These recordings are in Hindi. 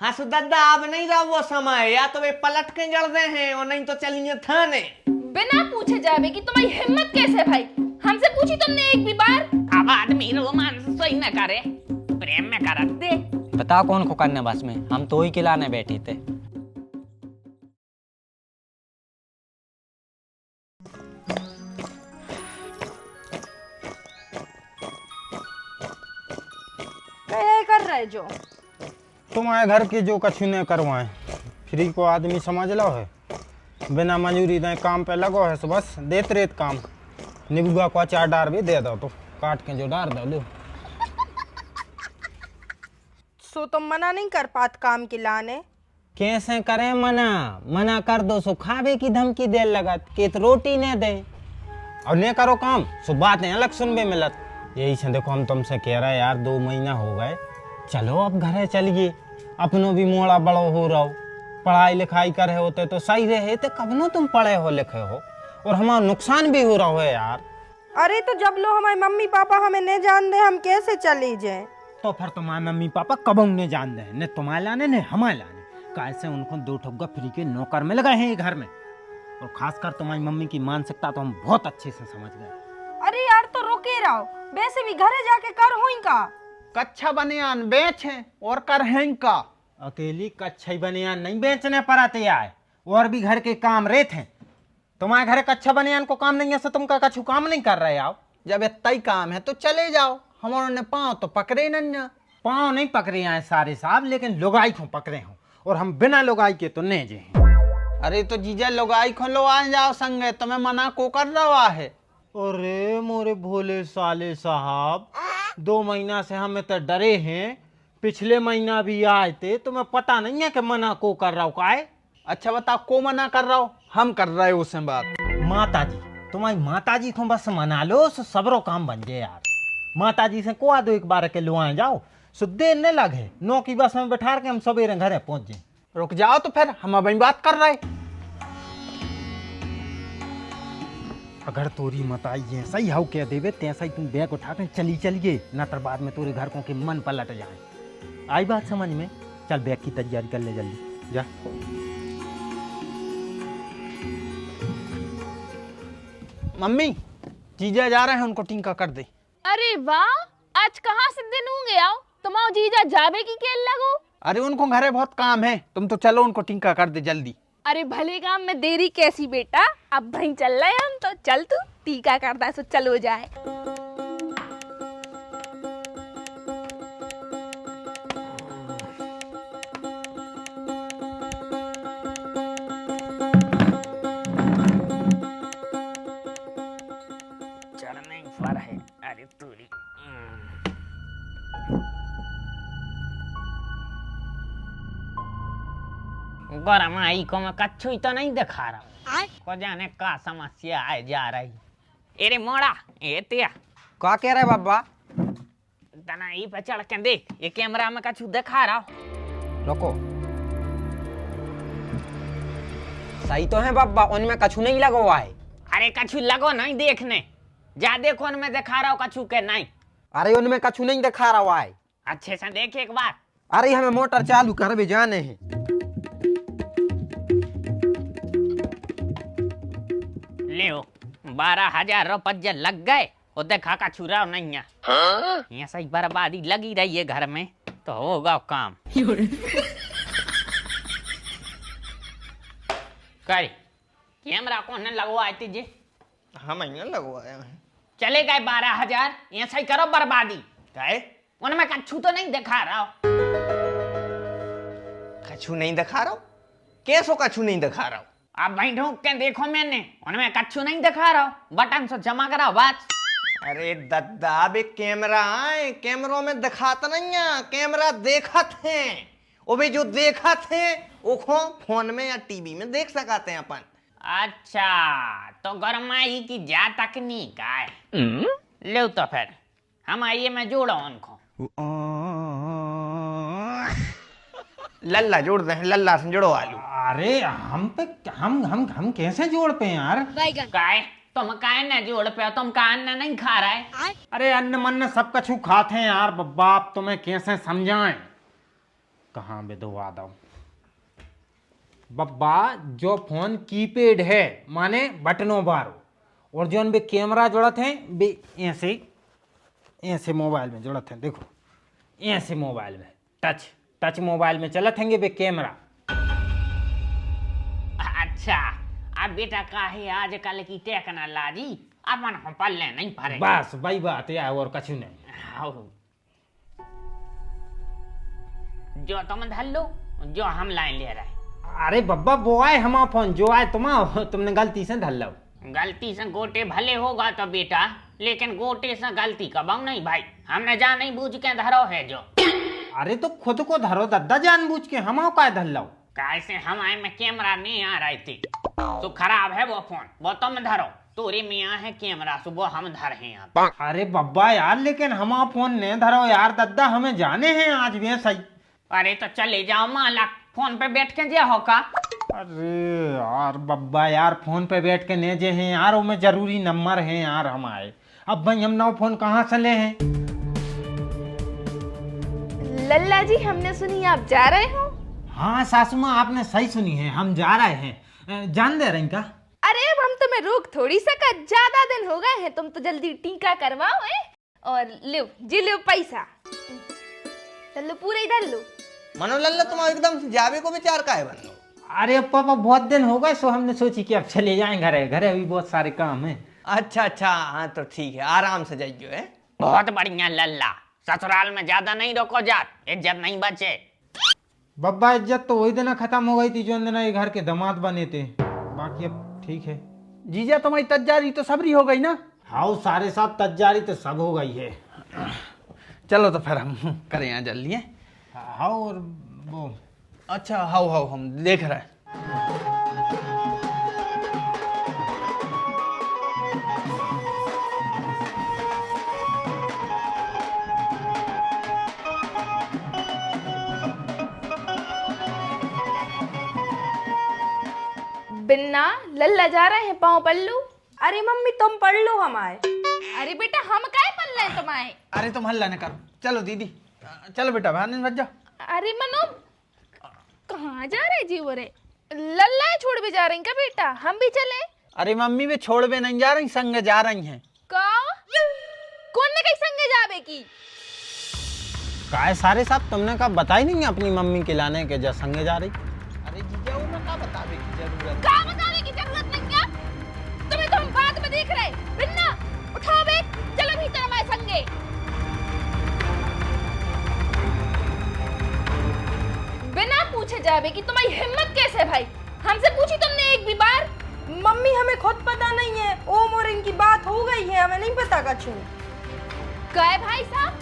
हाँ सुदद्दा अब नहीं रहा वो समय, या तो वे पलट के जड़ दे हैं और नहीं तो चलेंगे थाने। बिना पूछे जावे कि तुम्हारी हिम्मत कैसे भाई? हमसे पूछी तुमने एक भी बार? अब आदमी रोमांस सही न करे, प्रेम में कर दे। बता कौन को करने बस में, हम तो ही खिलाने बैठे थे। क्या कर रहे जो? तुम्हारे घर की जो कछु ने करवाए, फ्री को आदमी समझ लो है, बिना मंजूरी दे काम पे लगो है, सो बस देत रेत काम। निबुआ को अचार डार भी दे दो तो काट के जो डार दो लो। सो तुम मना नहीं कर पात काम की लाने? कैसे करें मना? मना कर दो सो खावे की धमकी दे लगत कि तो रोटी ने दे, और ने करो काम सो बातें अलग सुनबे मिलत। यही से देखो हम तुमसे कह रहे यार 2 महीना हो गए, चलो अब घरे चलिए, अपनों भी मोड़ा बड़ो हो रहो, पढ़ाई लिखाई करे होते तो सही रहे तो कब नो तुम पढ़े हो लिखे हो, और हमारा नुकसान भी हो रहा है यार। अरे तो जब लो हमारे मम्मी पापा हमें नहीं जान दे, हम कैसे चली जाए? तो फिर तुम्हारे मम्मी पापा कब ने जान दे, ने तुम्हारे लाने ने हमारे लाने, कैसे उनको 2 ठुग्गा फ्री के नौकर मिल गए हैं घर में, और खासकर तुम्हारी मम्मी की मानसिकता तो हम बहुत अच्छे से समझ गए। अरे यार तो रुके रहो, वैसे भी घरे जाके कर हुई का। कच्छा बनियान बेचे और कर हैं का। अकेली कच्छा बनियान नहीं बेचने पर आते आए, और भी घर के काम रहते हैं। तुम्हारे घर कच्छा बनियान को काम नहीं है, तो तुम का कछु काम नहीं कर रहे आओ। जब इतना ही काम है तो चले जाओ, हमारे ने पाँव तो पकड़े नहीं। पाँव नहीं पकड़े हैं सारे साहब, लेकिन लुगाई को पकड़े हो, और हम बिना लुगाई के तो नहीं जे। अरे तो जीजा लुगाई खो लो आ जाओ संगे, तुम्हें मना को कर रहा है। अरे मोरे भोले साले साहब, 2 महीना से हम तो डरे हैं, पिछले महीना भी आए थे, तुम्हें पता नहीं है कि मना को कर रहा हूँ का है? अच्छा बताओ को मना कर रहा हो? हम कर रहे हो उससे बात। माता जी, तुम्हारी माता जी को बस मना लो, सो सबरो काम बन जाए यार। माता जी से को दो एक बार के लो आए जाओ, सो देर न लगे, 9 की बस में बैठा के हम सवेरे घरे पहुंच जाए। रुक जाओ तो फिर हम अभी बात कर रहे। अगर तोरी मताई है सही हाउ कह देवे, तैसा ही तुम बैग उठा के चलिए, ना तो बाद में तोरे घर को के मन पलट जाए। आई बात समझ में? चल बैग की तैयारी कर ले जल्दी जा। मम्मी जीजा जा रहे हैं, उनको टीका कर दे। अरे वाह, आज कहाँ से दिन होंगे आओ, तुम्हारा जीजा जावे की खेल लगो। अरे उनको घरे बहुत काम है, तुम तो चलो उनको टीका कर दे जल्दी। अरे भले काम में देरी कैसी बेटा, अब भाई चल रहे हम तो, चल तू टीका करता सो चलो जाए। चढ़ने पर है, अरे तूरी। गरम आई को मैं कच्छू तो नहीं दिखा रहा, को जाने का समस्या है जा रही। अरे मोड़ा ए तिया क्या कह रहे बाबा? तना ई पे चढ़ के देख, ये कैमरा में कछु दिखा रहा। रुको, सही तो है बाबा, उनमें कछु नहीं लगा हुआ है। अरे कछु लगो नहीं देखने, जा देखो उनमें दिखा रहा हो कछु के नहीं। अरे उनमें कछु नहीं दिखा रहा हुआ है। अच्छे से देख एक बार। अरे हमें मोटर चालू कर भी जाने हैं। ले 12,000 रुपये लग गए, और देखा का छुरा नहीं है। यहाँ सही बर्बादी लगी रही है घर में, तो होगा काम। कर कैमरा कौन लगवाए तुझे? हम नहीं लगवाए हैं। चले गए 12,000, यहाँ सही करो बर्बादी। काहे? उनमें कछु तो नहीं दिखा रहा हो। कछु नहीं दिखा रहा हूँ? कैसो कछु नहीं दिखा रहा हूँ? आप भाई ढूंढ के देखो, मैंने उनमें कछु नहीं दिखा रहा हो, बटन से जमा करा बस। अरे दद्दा बे कैमरा है, कैमरों में दिखाता नहीं है, कैमरा देखत हैं, वो भी जो देखत हैं वो फोन में या टीवी में देख सकते हैं अपन। अच्छा तो गरमाई की जा तकनीक है। लो तो फिर हम आइए, मैं जोड़ा उनको। लल्ला जोड़ दे, लल्ला से जोड़ो आलू। अरे हम पे हम कैसे जोड़ पे यार? काय तुम काय न जोड़ पे, तुम का अन्न नहीं खा रहा है? अरे अन्न मन सब कछु खाते हैं यार, बाप तुम्हें कैसे समझाएं? कहाँ बे दबा दो बब्बा। जो फोन कीपैड है माने बटनों बारो, और जो बे कैमरा जोड़त है बे ऐसे ऐसे मोबाइल में जोड़त है। देखो ऐसे मोबाइल में टच टच मोबाइल में चलत हैंगे बे कैमरा। अच्छा, अब बेटा काहे आजकल की टेक्नोलॉजी अपन हम पल्ले नहीं पड़े। बस वही बात है और कछु नहीं। हाँ। जो तुम धर लो, जो हम लाइन ले रहे। अरे बब्बा वो आए हमारा फोन, जो आए तुमने गलती से धर लो। गलती से गोटे भले होगा तो बेटा, लेकिन गोटे से गलती कबाऊ नहीं भाई, हमने जान नहीं बूझ के धरो है जो। अरे तो खुद को धरो दद्दा, जानबूझ के हमारा का धर लो। कैसे हमारे में कैमरा नहीं आ रही थी तो खराब है वो फोन, वो तुम धरो। तोरे में है कैमरा, सुबह हम धर हैं यहाँ। अरे बब्बा यार, लेकिन हमारा फोन नहीं धरो यार दद्दा, हमें जाने हैं आज भी सही। अरे तो चले जाओ माला, फोन पे बैठ के जे होगा। अरे यार बब्बा यार, फोन पे बैठ के नहीं जे हैं यार, वो में जरूरी नंबर है यार हमारे। अब भाई हम नौ फोन कहाँ से ले हैं? लल्ला जी हमने सुनी आप जा रहे हो। हाँ सासू माँ, आपने सही सुनी है, हम जा रहे हैं। जान दे रही का? अरे अब हम तुम्हें रोक थोड़ी सका, ज्यादा दिन हो गए हैं, तुम तो जल्दी टीका करवाओ है। और लो जी लो पैसा, चलो पूरे इधर लो। मनो लल्ला तुम एकदम से जावे को विचार का है बन लो। अरे पापा बहुत दिन हो गए, सो हमने सोची कि अब चले जाएं घरे, घरे अभी बहुत सारे काम हैं। अच्छा अच्छा, हाँ तो ठीक है, आराम से जाइयो है। बहुत बढ़िया लल्ला, ससुराल में ज्यादा नहीं रोको जात, इज्जत नहीं बचे। बब्बा इज्जत तो वही दिन खत्म हो गई थी जो दिन ये घर के दामाद बने थे, बाकी अब ठीक है। जीजा तुम्हारी तैयारी तो सबरी हो गई ना? हाँ सारे साथ तैयारी तो सब हो गई है। चलो तो फिर हम करें यहाँ जल्दी है। हाँ और वो अच्छा हाउ हाउ हम देख रहे हैं। बिन्ना लल्ला जा रहे हैं पाँव पल्लू। अरे मम्मी तुम पढ़ लो हमारे। अरे बेटा हम काहे पल रहे हैं तुम्हारे। अरे तुम हल्ला न करो, चलो दीदी चलो बेटा बाहर नहीं बच जाओ। अरे मनो कहाँ जा रहे जी वो रे? लल्ला छोड़ भी जा रही क्या बेटा, हम भी चले? अरे मम्मी वे छोड़ वे नहीं जा रही, संग जा रही हैं। का कौन ने कहीं संगे जावे की? काय सारे साहब, तुमने कहा बताई नहीं अपनी मम्मी के लाने के जा संगे जा रही? अरे जीजा उन्हें का बतावे की जरूरत? का बताने की जरूरत नहीं है, तुम्हें तो हम बाद में देख रहे। बिन्ना उठाओ बैग, चलो भीतर हमारे संगे। बिना पूछे जावे कि तुम्हारी हिम्मत कैसे भाई? हमसे पूछी तुमने एक भी बार? मम्मी हमें खुद पता नहीं है, ओम और इनकी बात हो गई है, हमें नहीं पता कछु। कहे भाई साहब,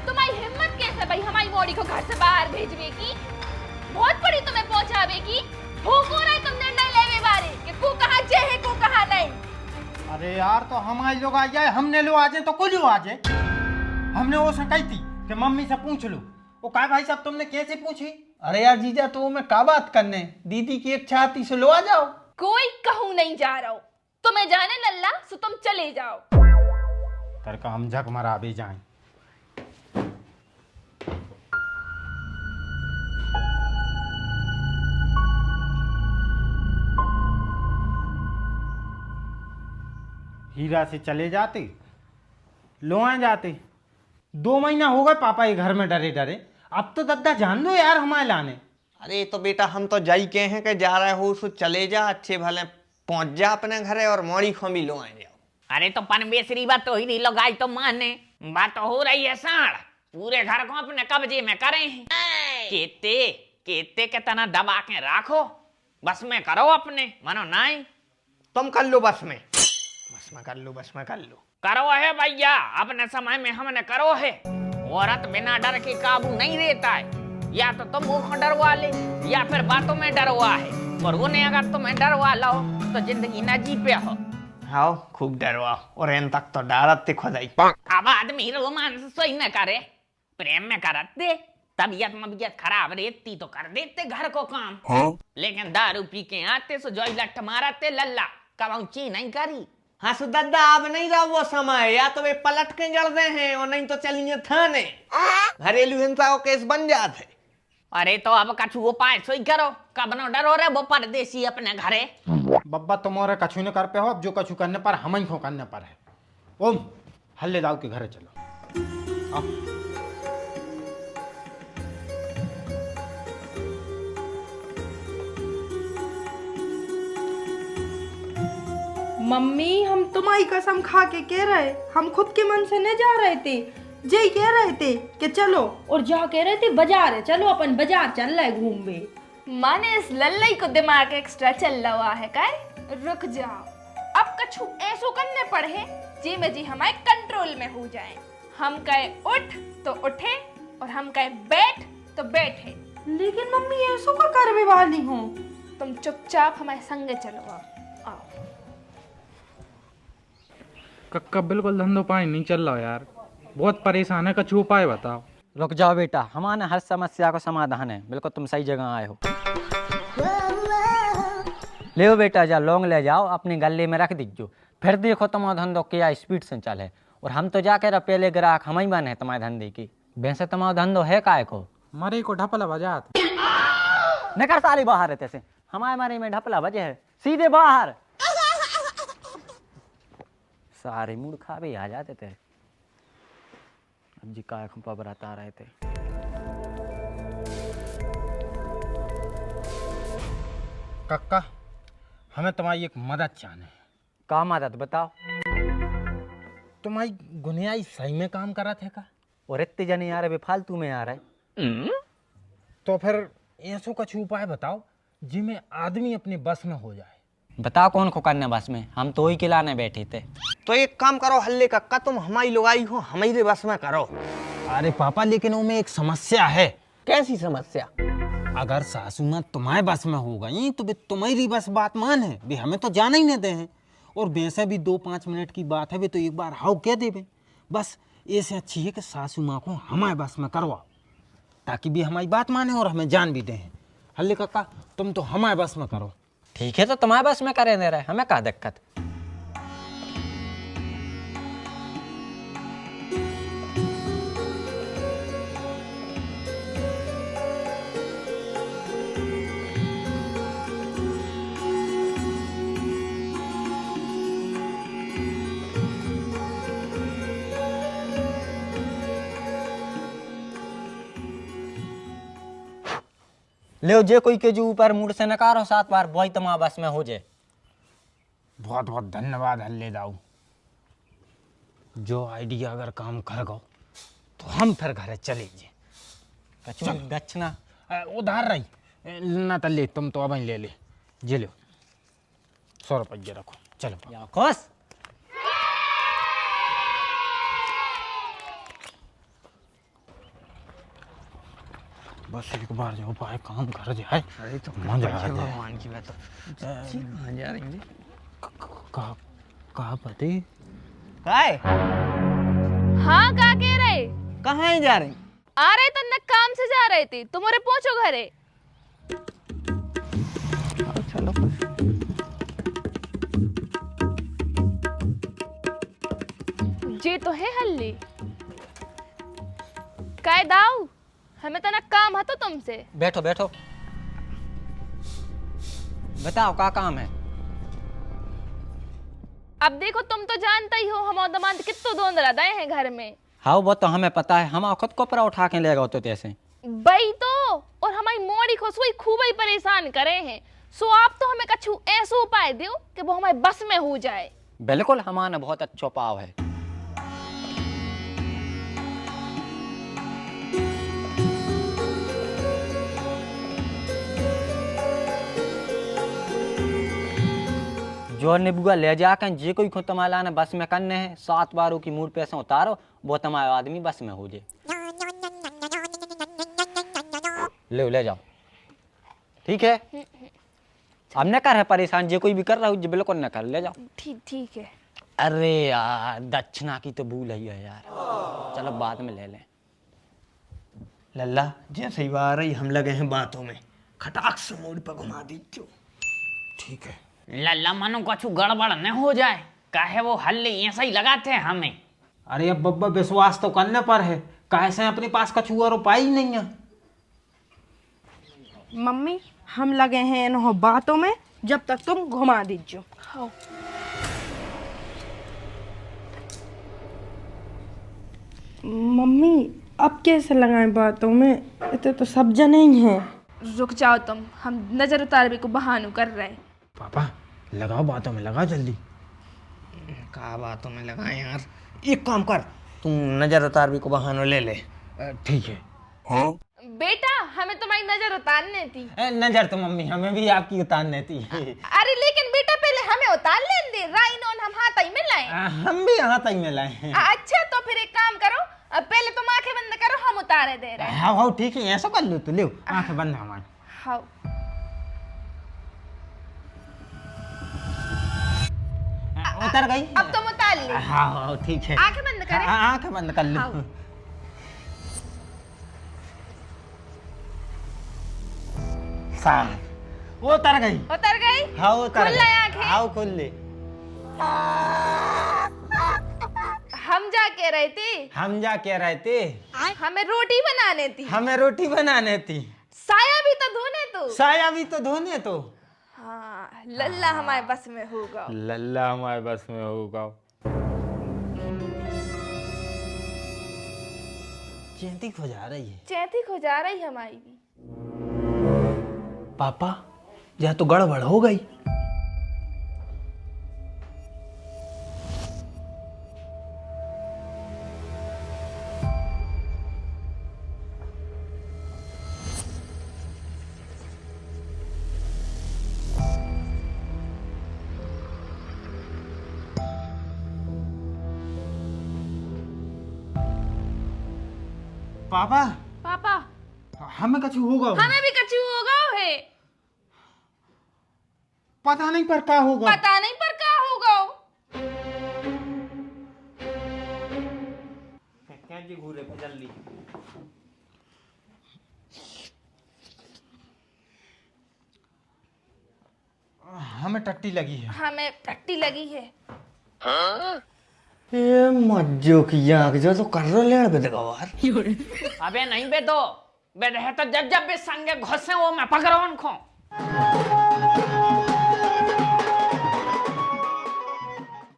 तुम्हारी हिम्मत कैसे भाई हमारी मोड़ी को घर से बाहर भेजवे की? बहुत बड़ी तुम्हें पहुंचावे की? हो रहा है तुम निर्णय लेवे बारे कि को कहाँ जे है को कहाँ नहीं। अरे यार तो हमारे लोग आ जाए, हमने लो आ जाए तो कोई आ जाए। हमने वो से कही थी कि मम्मी से पूछ लो, वो कहा भाई साहब तुमने कैसे पूछी? अरे यार जीजा तो मैं का बात करने, दीदी की इच्छा आती से लो आ जाओ। कोई कहूँ नहीं जा रहा हूँ, तुम्हें जाने लल्ला सो तुम चले जाओ। तरका हम झक मरा भी जाए। हीरा से चले जाते, लोआ जाते। 2 महीना हो गए पापा ये घर में डरे डरे, अब तो दद्दा जान दो यार हमारे लाने। अरे तो बेटा हम तो जाई के हैं कि जा रहे हो, सो चले जा, अच्छे भले पहुंच जा अपने घरे और मोड़ी खो भी लो आए जाओ। अरे तो पनबेसरी बात तो ही नहीं लगाई तो माने, बात तो हो रही है साढ़, पूरे घर को अपने कब्जे में करे हैं। केते केते के तना दबा के राखो, बस में करो अपने, मानो नहीं तुम कर लो बस में, बस में कर लो, बस में कर लो। करो है भैया, अपने समय में हमने करो है। औरत बिना डर के काबू नहीं रहता है, या तो तुम मुंह डरवा ले या फिर बातों में डरवा है, और उन्हें अगर तुम्हें डरवा लो तो जिंदगी न जी पे हो। हाँ खूब डरवा, और इन तक तो डरत ते खुदाई। अब आदमी रोमांस सोई न करे, प्रेम में करते, तबीयत मबीयत खराब रहती तो कर देते घर को काम। लेकिन दारू पी के आते सो जोई लठ मारते लल्ला, कब ची नहीं करी। हाँ सो दादा अब नहीं रहा वो समय, या तो वे पलट के जड़ दे हैं और नहीं तो चलिए थाने, घरेलू हिंसा को केस बन जाते। अरे तो अब कछु उपाय सोई करो, कब न डरो रे वो परदेसी अपने घरे। बब्बा तुम और कछु न कर पे हो, अब जो कछु करने पर हम ही को करने पर है। ओम हल्ले दाऊ के घरे चलो। आओ। मम्मी हम तुम्हारी कसम खा के कह रहे, हम खुद के मन से नहीं जा रहे थे, जय कह रहे थे कि चलो, और जा कह रहे थे बाजार है, चलो अपन बाजार चल रहे घूमवे। माने इस लल्लई को दिमाग एक्स्ट्रा चल रहा है काय। रुक जाओ, अब कछु ऐसो करने पड़े जी में जी हमारे कंट्रोल में हो जाए। हम कहे उठ तो उठे और हम कहे बैठ तो बैठे। लेकिन मम्मी ऐसो का करवे वाली हूँ। तुम चुपचाप हमारे संगे चलो। आओ। कक्का बिल्कुल धंधो पानी नहीं चल रहा यार, बहुत परेशान है, कुछ उपाय बताओ। रुक जाओ बेटा, हमारे हर समस्या का समाधान है, बिल्कुल तुम सही जगह आए हो। ले बेटा, जा लौंग ले जाओ, अपने गले में रख दीजिए, फिर देखो तुम्हारा धंधो क्या स्पीड से चले। और हम तो जाकर पहले ग्राहक हम ही बने तुम्हारे धंधे की। वैसे तुम्हारा धंधो है काय को? मरे को ढपला बजात न कर साले बाहर है तैसे, हमारे मारे में ढपला बजे है, सीधे बाहर। सारे मूड खाबे आ जाते थे। अब जी काय खंपा बराता रहे थे। कक्का हमें तुम्हारी एक मदद चाहिए। का मदद बताओ? तुम्हारी गुनियाई सही में काम करा थे का? और इतने जने आ रहे बेफालतू में आ रहे। तो फिर ऐसो कुछ उपाय बताओ जिसमें आदमी अपने बस में हो जाए। बताओ कौन को करने बस में, हम तो ही खिलाने बैठे थे। तो एक काम करो हल्ले कक्का, तुम हमारी लुगाई हो, हमारे बस में करो। अरे पापा लेकिन उसमें एक समस्या है। कैसी समस्या? अगर सासू माँ तुम्हारे बस में हो गई तो वे तुम्हारी बस बात मान है, वे हमें तो जाना ही नहीं दे हैं। और वैसे भी 2-5 मिनट की बात है, वे तो एक बार हाउ कह देवे। बस ऐसे अच्छी है कि सासू माँ को हमारे बस में करवाओ, ताकि भी हमारी बात माने और हमें जान भी दें। हल्ले कक्का तुम तो हमारे बस में करो। ठीक है, तो तुम्हारे बस में करे दे रहे, हमें क्या दिक्कत। ले जे कोई के जो ऊपर मूड से नकारो 7 बार, वही तुम्हारा बस में हो जाए। बहुत बहुत धन्यवाद हल्ले दाऊ। जो आइडिया अगर काम कर गो तो हम फिर घर चले जाए। कचू दक्षिणा उधार रही ना तो ले, तुम तो अब ले ले जे लो 100 रुपये रखो। चलो या खुश। बस एक बार जो उपाय काम कर जाए। अरे तो मजा आ जाए। भगवान की बात। कहाँ जा रही है? कहा पति काय? हाँ का कह रहे? कहाँ ही जा रही? आ रहे तो न काम से जा रहे थे, तुम्हारे पहुंचो घरे। चलो जे तो है हल्ली काय दाऊ, हमें तो न काम है तो तुमसे। बैठो बैठो, बताओ क्या काम है। अब देखो तुम तो जानते ही हो हम दमाद कितो दोंद रहा हैं घर में। हाँ वो तो हमें पता है, हम खुद को परा उठा के ले गए तो तैसे। बई तो और हमारी मोड़ी खुशबू खूब ही परेशान करे हैं। सो आप तो हमें कछु ऐसा उपाय दो कि वो हमारे बस में हो जाए। बिल्कुल, हमारा बहुत अच्छा पाव है। जो निबुआ ले जाकर जे कोई खुद तुम्हारा ने बस में करने हैं, 7 बारों की मूड पैसे उतारो, वो तुम्हारा आदमी बस में हो जाए। ले जाओ, ठीक है। अब न कर है परेशान, जे कोई भी कर रहा हो बिल्कुल न कर, ले जाओ। ठीक है। अरे यार दक्षिणा की तो भूल ही है यार, चलो बाद में ले लें। लल्ला जैसे ही आ रही हम लगे हैं बातों में, खटाक से मोड़ पर घुमा दीजिए। ठीक है। लल्ला मनो कछु गड़बड़ न हो जाए, काहे वो हल्ले ऐसा ही लगाते हैं हमें। अरे अब बब्बा विश्वास तो करने पर है, कैसे अपने पास कछु और उपाय ही नहीं है। मम्मी हम लगे हैं इन बातों में, जब तक तुम घुमा दीजियो। हाँ। मम्मी अब कैसे लगाएं बातों में, इतने तो सब जने ही हैं। रुक जाओ तुम, हम नजर उतारने को बहानू कर रहे हैं। पापा लगाओ बातों में, लगाओ जल्दी। का बातों में लगाए यार, एक काम कर, तू नजर उतार भी को बहाना ले ले। ठीक है। बेटा हमें तुम्हारी नजर उतारने थी। नजर तो मम्मी हमें भी आपकी उतारने थी। अरे लेकिन बेटा पहले हमें उतार लेने दे, राइन हम हाथ ही में लाए। हम भी यहाँ तक में लाए हैं। अच्छा तो फिर एक काम करो, पहले तुम आंखें बंद करो, हम उतारे दे रहे हैं। हाँ हाँ ठीक है, ऐसा कर लो तो, लो आंखें बंद है हमारी। हाँ। उतर गई। अब तुम उतार ले। हाँ हाँ ठीक है। आंखें बंद करें। आंखें बंद कर लो। हाँ। साफ उतर गई। उतर गई। हाँ उतर खुल ले आंखें। हाँ खुल ले। हम जा के रहे थे, हम जा के रहे थे, हमें रोटी बनाने थी, हमें रोटी बनाने थी, साया भी तो धोने तो। साया भी तो धोने तो। हाँ लल्ला हमारे बस में होगा। लल्ला हमारे बस में होगा। चैंती खो जा रही है। चैती खो जा रही हमारी भी। पापा यह तो गड़बड़ हो गई। पापा पापा हमें कछु होगा। हमें भी कछु होगा है। पता नहीं पर क्या होगा। पता नहीं पर क्या होगा। क्या जी घूरे जल्दी। हमें टट्टी लगी है। हमें टट्टी लगी है। ये मज्जो की आंख जो तो कर रो लेड़ पे दगावार। अबे नहीं बे दो, बे रहे तो जब जब बे संगे घुसे वो मैं पकड़ो उनको।